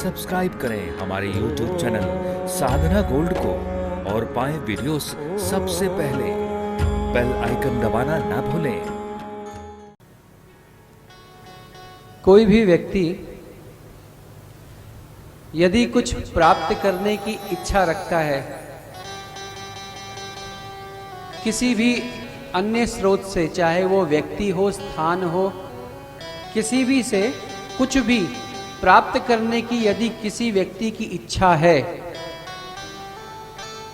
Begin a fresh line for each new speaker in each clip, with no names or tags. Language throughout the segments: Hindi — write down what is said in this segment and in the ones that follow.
सब्सक्राइब करें हमारे YouTube चैनल साधना गोल्ड को और पाएं वीडियोस सबसे पहले। बेल आइकन दबाना ना भूलें।
कोई भी व्यक्ति यदि कुछ प्राप्त करने की इच्छा रखता है, किसी भी अन्य स्रोत से, चाहे वो व्यक्ति हो, स्थान हो, किसी भी से कुछ भी प्राप्त करने की यदि किसी व्यक्ति की इच्छा है,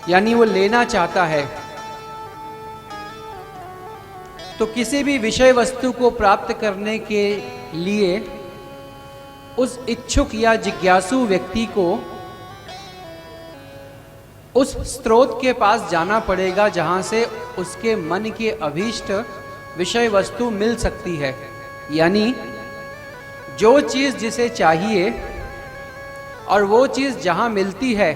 यानी वो लेना चाहता है, तो किसी भी विषय वस्तु को प्राप्त करने के लिए उस इच्छुक या जिज्ञासु व्यक्ति को उस स्रोत के पास जाना पड़ेगा जहां से उसके मन के अभीष्ट विषय वस्तु मिल सकती है। यानी जो चीज जिसे चाहिए और वो चीज जहां मिलती है,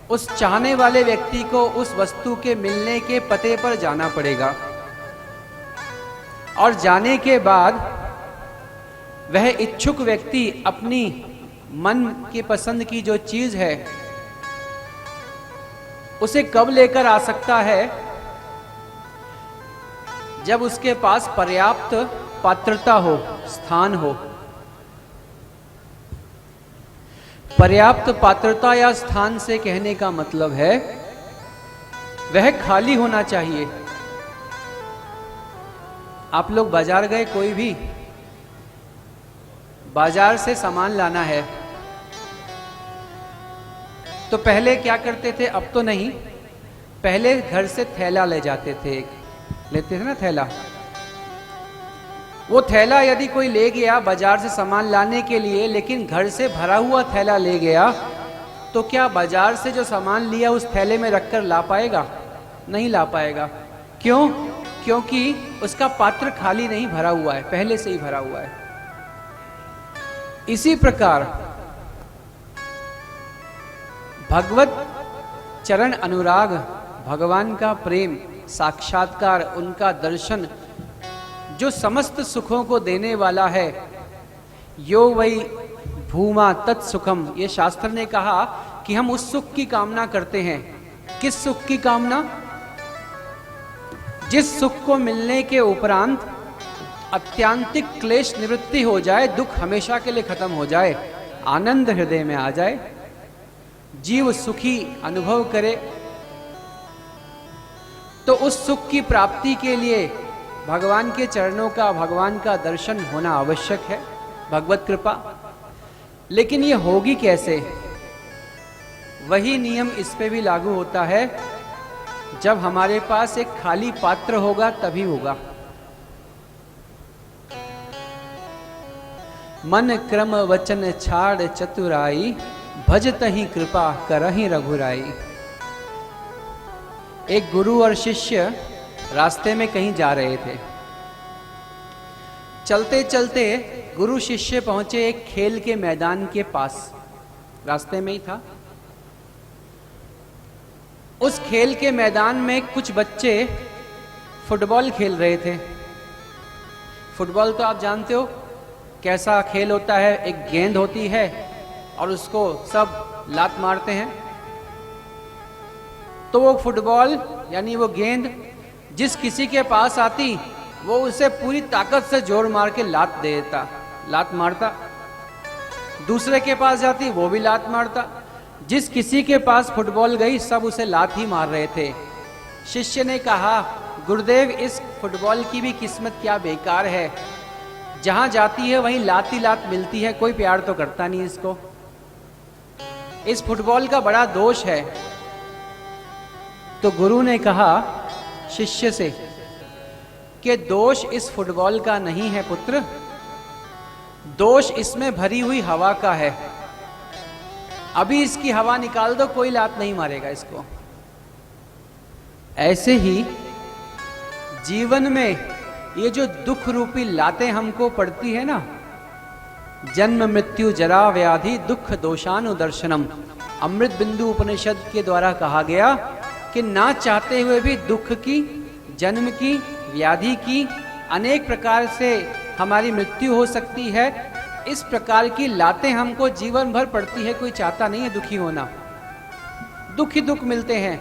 उस चाहने वाले व्यक्ति को उस वस्तु के मिलने के पते पर जाना पड़ेगा। और जाने के बाद वह इच्छुक व्यक्ति अपनी मन के पसंद की जो चीज है उसे कब लेकर आ सकता है? जब उसके पास पर्याप्त पात्रता हो, स्थान हो। पर्याप्त पात्रता या स्थान से कहने का मतलब है वह खाली होना चाहिए। आप लोग बाजार गए, कोई भी बाजार से सामान लाना है तो पहले क्या करते थे? अब तो नहीं, पहले घर से थैला ले जाते थे, लेते थे ना थैला। वो थैला यदि कोई ले गया बाजार से सामान लाने के लिए, लेकिन घर से भरा हुआ थैला ले गया, तो क्या बाजार से जो सामान लिया उस थैले में रखकर ला पाएगा? नहीं ला पाएगा। क्यों? क्योंकि उसका पात्र खाली नहीं भरा हुआ है, पहले से ही भरा हुआ है। इसी प्रकार भगवत चरण अनुराग, भगवान का प्रेम, साक्षात्कार, उनका दर्शन जो समस्त सुखों को देने वाला है, यो वही भूमा तत्सुखम, ये शास्त्र ने कहा कि हम उस सुख की कामना करते हैं। किस सुख की कामना? जिस सुख को मिलने के उपरांत अत्यांतिक क्लेश निवृत्ति हो जाए, दुख हमेशा के लिए खत्म हो जाए, आनंद हृदय में आ जाए, जीव सुखी अनुभव करे। तो उस सुख की प्राप्ति के लिए भगवान के चरणों का, भगवान का दर्शन होना आवश्यक है, भगवत कृपा। लेकिन ये होगी कैसे? वही नियम इस पे भी लागू होता है। जब हमारे पास एक खाली पात्र होगा तभी होगा। मन क्रम वचन छाड़ चतुराई, भजतहि कृपा करहि रघुराई। एक गुरु और शिष्य रास्ते में कहीं जा रहे थे। चलते चलते गुरु शिष्य पहुंचे एक खेल के मैदान के पास, रास्ते में ही था। उस खेल के मैदान में कुछ बच्चे फुटबॉल खेल रहे थे। फुटबॉल तो आप जानते हो कैसा खेल होता है। एक गेंद होती है और उसको सब लात मारते हैं। तो वो फुटबॉल यानी वो गेंद जिस किसी के पास आती, वो उसे पूरी ताकत से जोर मार के लात देता, लात मारता। दूसरे के पास जाती, वो भी लात मारता। जिस किसी के पास फुटबॉल गई, सब उसे लात ही मार रहे थे। शिष्य ने कहा, गुरुदेव, इस फुटबॉल की भी किस्मत क्या बेकार है। जहां जाती है वहीं लात ही लात मिलती है, कोई प्यार तो करता नहीं इसको। इस फुटबॉल का बड़ा दोष है। तो गुरु ने कहा शिष्य से कि दोष इस फुटबॉल का नहीं है पुत्र, दोष इसमें भरी हुई हवा का है। अभी इसकी हवा निकाल दो, कोई लात नहीं मारेगा इसको। ऐसे ही जीवन में ये जो दुख रूपी लातें हमको पड़ती है ना, जन्म मृत्यु जरा व्याधि दुख दोषानुदर्शनम, अमृत बिंदु उपनिषद के द्वारा कहा गया कि ना चाहते हुए भी दुख की, जन्म की, व्याधि की, अनेक प्रकार से हमारी मृत्यु हो सकती है। इस प्रकार की लातें हमको जीवन भर पड़ती है। कोई चाहता नहीं है दुखी होना, दुख ही दुख मिलते हैं।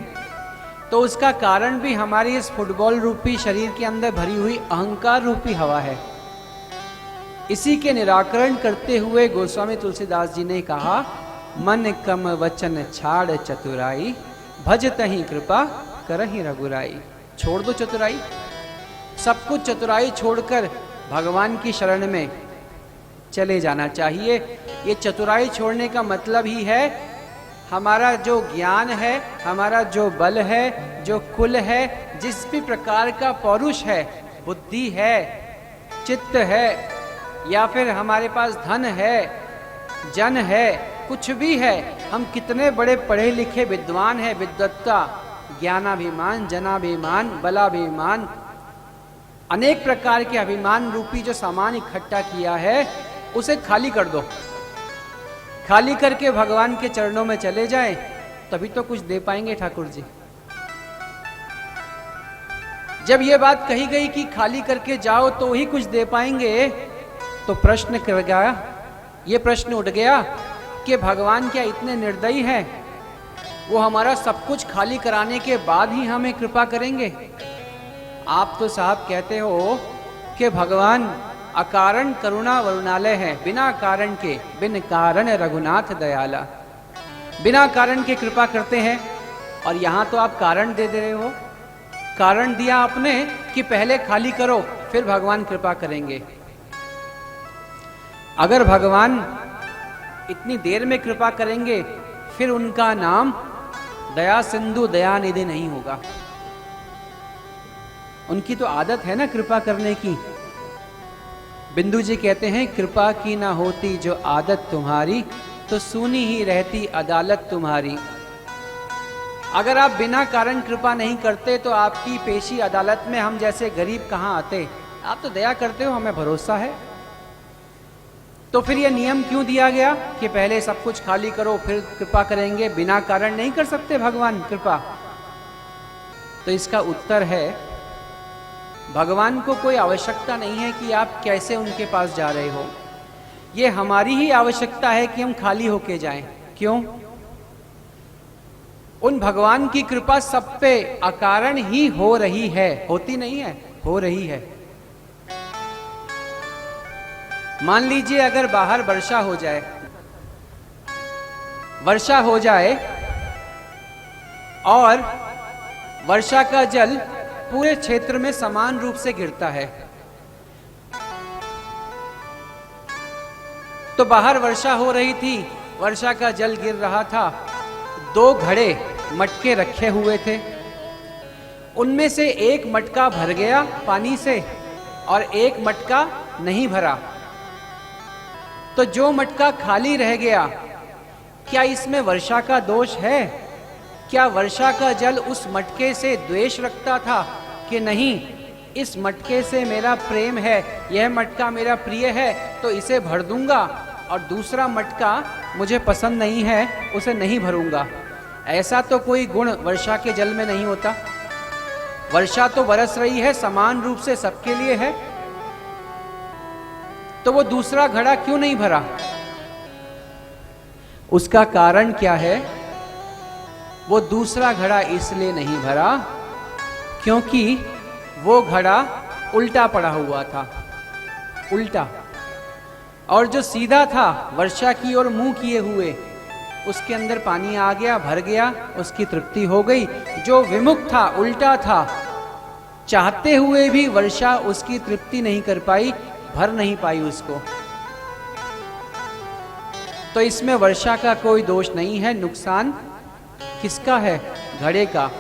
तो उसका कारण भी हमारी इस फुटबॉल रूपी शरीर के अंदर भरी हुई अहंकार रूपी हवा है। इसी के निराकरण करते हुए गोस्वामी तुलसीदास जी ने कहा, मन कम वचन छाड़ चतुराई, भजतहि कृपा करहि रघुराई। छोड़ दो चतुराई, सब कुछ चतुराई छोड़कर भगवान की शरण में चले जाना चाहिए। ये चतुराई छोड़ने का मतलब ही है हमारा जो ज्ञान है, हमारा जो बल है, जो कुल है, जिस भी प्रकार का पौरुष है, बुद्धि है, चित्त है, या फिर हमारे पास धन है, जन है, कुछ भी है, हम कितने बड़े पढ़े लिखे विद्वान हैं, विद्वत्ता, ज्ञानाभिमान, जनाभिमान, बलाभिमान, अनेक प्रकार के अभिमान रूपी जो सामान इकट्ठा किया है, उसे खाली कर दो। खाली करके भगवान के चरणों में चले जाएं, तभी तो कुछ दे पाएंगे ठाकुर जी। जब ये बात कही गई कि खाली करके जाओ तो ही कुछ दे पाएंगे, तो प्रश्न कर गया, ये प्रश्न उठ गया कि भगवान क्या इतने निर्दयी हैं, वो हमारा सब कुछ खाली कराने के बाद ही हमें कृपा करेंगे? आप तो साहब कहते हो कि भगवान अकारण करुणा वरुणालय है, बिना कारण के, बिन कारण रघुनाथ दयाला। बिना कारण के कृपा करते हैं, और यहां तो आप कारण दे रहे हो। कारण दिया आपने कि पहले खाली करो फिर भगवान कृपा करेंगे। अगर भगवान इतनी देर में कृपा करेंगे, फिर उनका नाम दया सिंधु दयानिधि नहीं होगा। उनकी तो आदत है ना कृपा करने की। बिंदु जी कहते हैं, कृपा की ना होती जो आदत तुम्हारी, तो सुनी ही रहती अदालत तुम्हारी। अगर आप बिना कारण कृपा नहीं करते तो आपकी पेशी अदालत में हम जैसे गरीब कहां आते। आप तो दया करते हो, हमें भरोसा है। तो फिर यह नियम क्यों दिया गया कि पहले सब कुछ खाली करो फिर कृपा करेंगे? बिना कारण नहीं कर सकते भगवान कृपा। तो इसका उत्तर है, भगवान को कोई आवश्यकता नहीं है कि आप कैसे उनके पास जा रहे हो। ये हमारी ही आवश्यकता है कि हम खाली होके जाएं। क्यों? उन भगवान की कृपा सब पे अकारण ही हो रही है, होती नहीं है, हो रही है। मान लीजिए अगर बाहर वर्षा हो जाए, वर्षा हो जाए और वर्षा का जल पूरे क्षेत्र में समान रूप से गिरता है, तो बाहर वर्षा हो रही थी, वर्षा का जल गिर रहा था, 2 घड़े मटके रखे हुए थे, उनमें से एक मटका भर गया पानी से और एक मटका नहीं भरा। तो जो मटका खाली रह गया, क्या इसमें वर्षा का दोष है? क्या वर्षा का जल उस मटके से द्वेष रखता था कि नहीं, इस मटके से मेरा प्रेम है, यह मटका मेरा प्रिय है, तो इसे भर दूंगा, और दूसरा मटका मुझे पसंद नहीं है, उसे नहीं भरूंगा? ऐसा तो कोई गुण वर्षा के जल में नहीं होता। वर्षा तो बरस रही है, समान रूप से सबके लिए है, तो वो दूसरा घड़ा क्यों नहीं भरा? उसका कारण क्या है? वो दूसरा घड़ा इसलिए नहीं भरा क्योंकि वो घड़ा उल्टा पड़ा हुआ था, उल्टा। और जो सीधा था, वर्षा की ओर मुंह किए हुए, उसके अंदर पानी आ गया, भर गया, उसकी तृप्ति हो गई। जो विमुख था, उल्टा था, चाहते हुए भी वर्षा उसकी तृप्ति नहीं कर पाई, भर नहीं पाई उसको। तो इसमें वर्षा का कोई दोष नहीं है, नुकसान किसका है? घड़े का।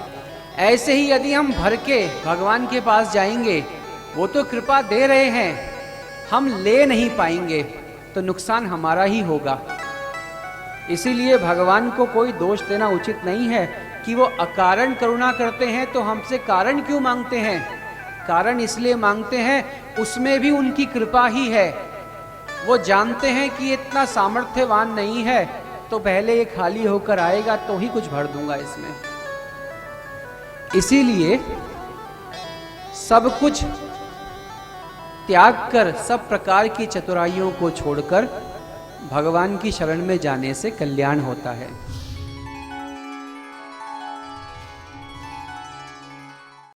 ऐसे ही यदि हम भर के भगवान के पास जाएंगे, वो तो कृपा दे रहे हैं, हम ले नहीं पाएंगे, तो नुकसान हमारा ही होगा। इसीलिए भगवान को कोई दोष देना उचित नहीं है कि वो अकारण करुणा करते हैं, तो हमसे कारण क्यों मांगते हैं? कारण इसलिए मांगते हैं, उसमें भी उनकी कृपा ही है। वो जानते हैं कि इतना सामर्थ्यवान नहीं है, तो पहले ये खाली होकर आएगा तो ही कुछ भर दूंगा इसमें। इसीलिए सब कुछ त्याग कर सब प्रकार की चतुराइयों को छोड़कर भगवान की शरण में जाने से कल्याण होता है।